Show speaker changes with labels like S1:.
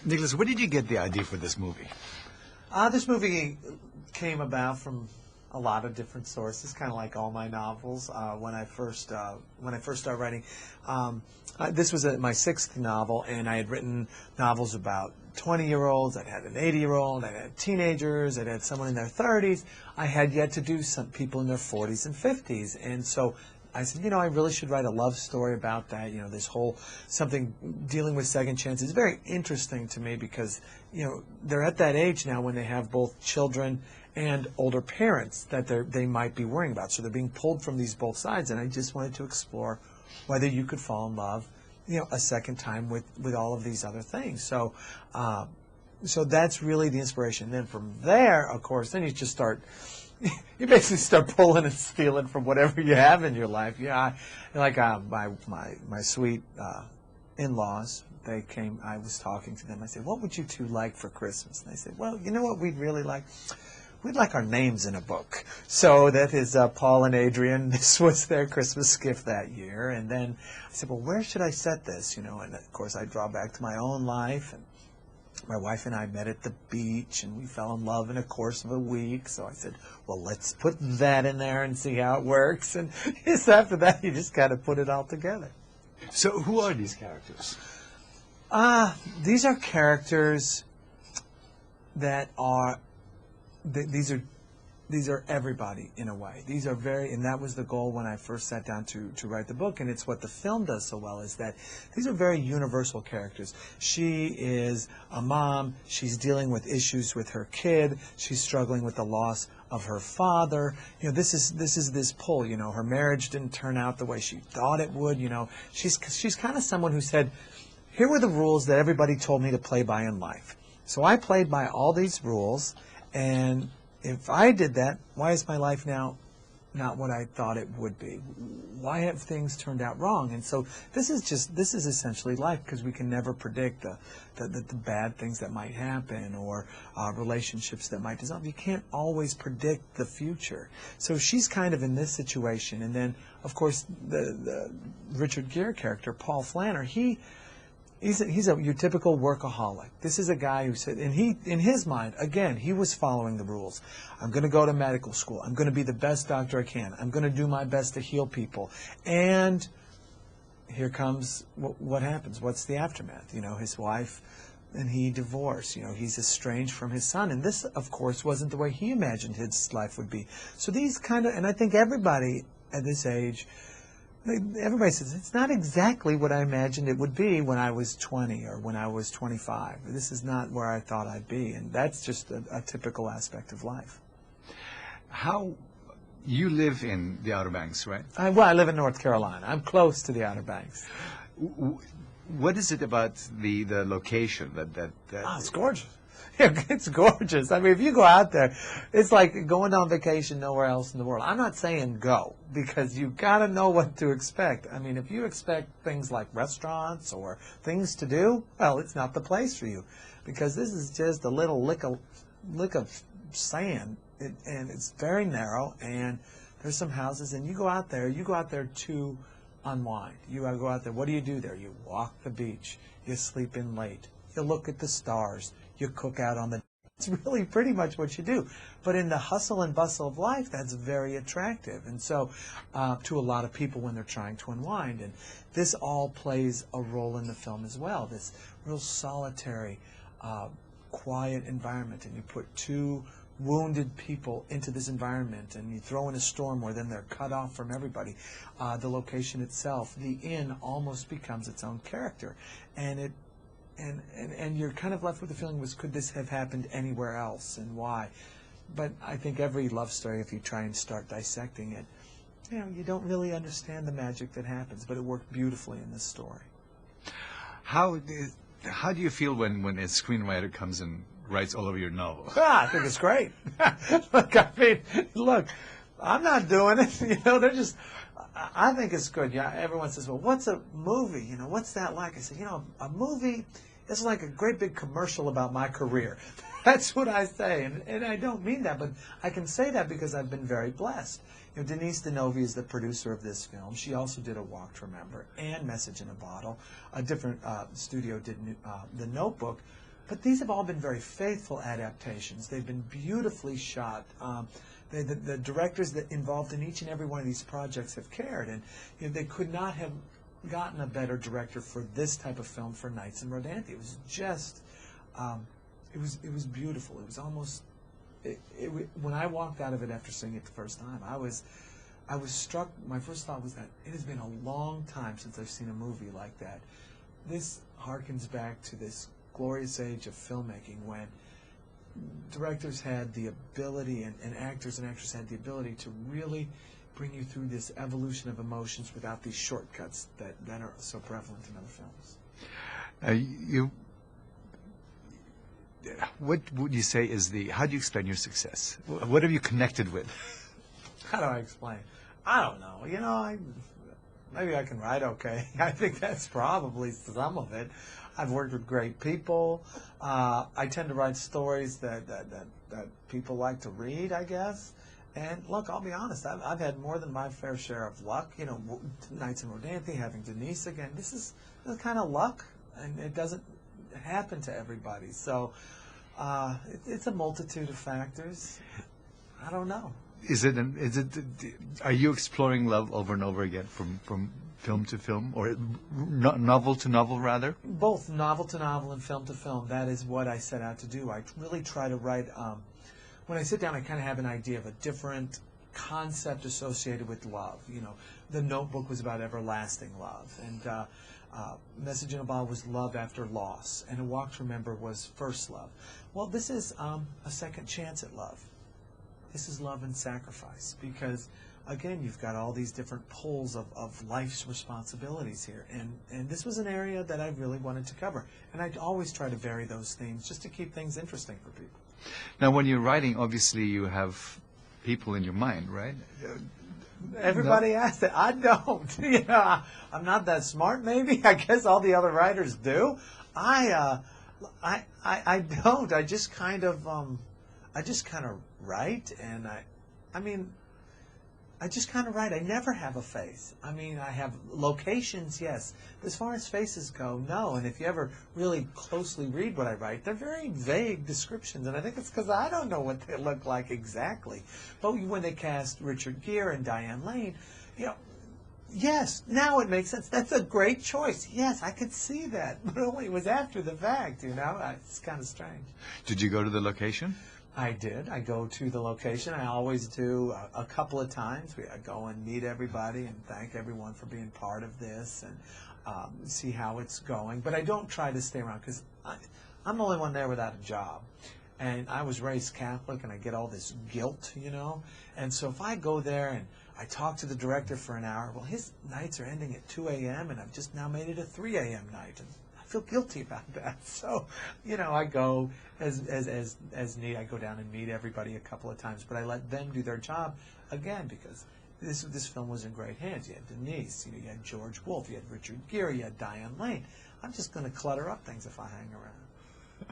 S1: Nicholas, where did you get the idea for this movie?
S2: This movie came about from a lot of different sources, kind of like all my novels. When I first started writing, this was my sixth novel, and I had written novels about 20-year-olds. I'd had an 80-year-old. I'd had teenagers. I'd had someone in their 30s. I had yet to do some people in their 40s and 50s, and so I said, I really should write a love story about that. This whole something dealing with second chances is very interesting to me because, they're at that age now when they have both children and older parents that they might be worrying about. So they're being pulled from these both sides, and I just wanted to explore whether you could fall in love, a second time with all of these other things. So, so that's really the inspiration. And then from there, of course, then you just start. You basically start pulling and stealing from whatever you have in your life. Yeah, like my sweet in-laws, they came. I was talking to them. I said, "What would you two like for Christmas?" And they said, "Well, you know what we'd really like? We'd like our names in a book." So that is Paul and Adrian. This was their Christmas gift that year. And then I said, "Well, where should I set this?" And of course I draw back to my own life. And my wife and I met at the beach, and we fell in love in a course of a week. So I said, well, let's put that in there and see how it works. And just after that, you just kind of put it all together.
S1: So who are these characters?
S2: These are characters that are, these are everybody in a way. These are and that was the goal when I first sat down to write the book, and it's what the film does so well, is that these are very universal characters. She is a mom. She's dealing with issues with her kid. She's struggling with the loss of her father. This is this pull. Her marriage didn't turn out the way she thought it would. She's kind of someone who said, here were the rules that everybody told me to play by in life. So I played by all these rules, and if I did that, why is my life now not what I thought it would be? Why have things turned out wrong? And so this is essentially life, because we can never predict the bad things that might happen, or relationships that might dissolve. You can't always predict the future. So she's kind of in this situation. And then, of course, the Richard Gere character, Paul Flanner, He's your typical workaholic. This is a guy who said, and in his mind, again, he was following the rules. I'm going to go to medical school. I'm going to be the best doctor I can. I'm going to do my best to heal people. And here comes what happens. What's the aftermath? His wife and he divorce. He's estranged from his son. And this, of course, wasn't the way he imagined his life would be. So these and I think everybody at this age, everybody says, it's not exactly what I imagined it would be when I was 20 or when I was 25. This is not where I thought I'd be, and that's just a typical aspect of life.
S1: You live in the Outer Banks, right?
S2: I live in North Carolina. I'm close to the Outer Banks.
S1: What is it about the location that
S2: it's gorgeous. It's gorgeous. I mean, if you go out there, it's like going on vacation nowhere else in the world. I'm not saying go, because you got to know what to expect. I mean, if you expect things like restaurants or things to do, well, it's not the place for you, because this is just a little lick of sand, and it's very narrow, and there's some houses, and you go out there to unwind. You go out there. What do you do there? You walk the beach. You sleep in late. You look at the stars. You cook out on the... It's really pretty much what you do. But in the hustle and bustle of life, that's very attractive. And so to a lot of people when they're trying to unwind. And this all plays a role in the film as well. This real solitary, quiet environment. And you put two wounded people into this environment, and you throw in a storm where then they're cut off from everybody. The location itself, the inn, almost becomes its own character. And And you're kind of left with the feeling, could this have happened anywhere else, and why? But I think every love story, if you try and start dissecting it, you don't really understand the magic that happens, but it worked beautifully in this story.
S1: How do you feel when a screenwriter comes and writes all over your novel?
S2: I think it's great. Look, I'm not doing it. They're just... I think it's good. Yeah, everyone says, well, what's a movie? What's that like? I said, a movie is like a great big commercial about my career. That's what I say. And I don't mean that, but I can say that because I've been very blessed. Denise Denovi is the producer of this film. She also did A Walk to Remember and Message in a Bottle. A different studio did The Notebook. But these have all been very faithful adaptations. They've been beautifully shot. The directors that involved in each and every one of these projects have cared, and they could not have gotten a better director for this type of film for Nights in Rodanthe. It was just, it was beautiful. It was almost, when I walked out of it after seeing it the first time, I was struck. My first thought was that it has been a long time since I've seen a movie like that. This harkens back to this glorious age of filmmaking when directors had the ability and actors and actresses had the ability to really bring you through this evolution of emotions without these shortcuts that are so prevalent in other films.
S1: What would you say is how do you explain your success? What have you connected with?
S2: How do I explain? I don't know. Maybe I can write okay. I think that's probably some of it. I've worked with great people. I tend to write stories that people like to read, I guess. And look, I'll be honest, I've had more than my fair share of luck. Nights in Rodanthe, having Denise again, this is kind of luck, and it doesn't happen to everybody. So it's a multitude of factors. I don't know. Are you exploring love over and over again from film to film, or novel to novel, rather? Both novel to novel and film to film. That is what I set out to do. I really try to write. When I sit down, I kind of have an idea of a different concept associated with love. The Notebook was about everlasting love, and Message in a Bottle was love after loss, and A Walk to Remember was first love. Well, this is a second chance at love. This is love and sacrifice, because again, you've got all these different poles of life's responsibilities here, and this was an area that I really wanted to cover, and I'd always try to vary those themes just to keep things interesting for people.
S1: Now, when you're writing, obviously you have people in your mind, right?
S2: Everybody asks that. I don't. I'm not that smart. Maybe I guess all the other writers do. I don't. I just kind of write, and I just kind of write. I never have a face. I have locations, yes. But as far as faces go, no. And if you ever really closely read what I write, they're very vague descriptions. And I think it's because I don't know what they look like exactly. But when they cast Richard Gere and Diane Lane, yes, now it makes sense. That's a great choice. Yes, I could see that. But only it was after the fact, It's kind of strange.
S1: Did you go to the location?
S2: I did. I go to the location. I always do a couple of times. I go and meet everybody and thank everyone for being part of this and see how it's going. But I don't try to stay around because I'm the only one there without a job. And I was raised Catholic, and I get all this guilt, And so if I go there and I talk to the director for an hour, well, his nights are ending at 2 a.m., and I've just now made it a 3 a.m. night. And I feel guilty about that. So, I go as need. I go down and meet everybody a couple of times, but I let them do their job again because this film was in great hands. You had Denise, you had George Wolfe, you had Richard Gere, you had Diane Lane. I'm just going to clutter up things if I hang around.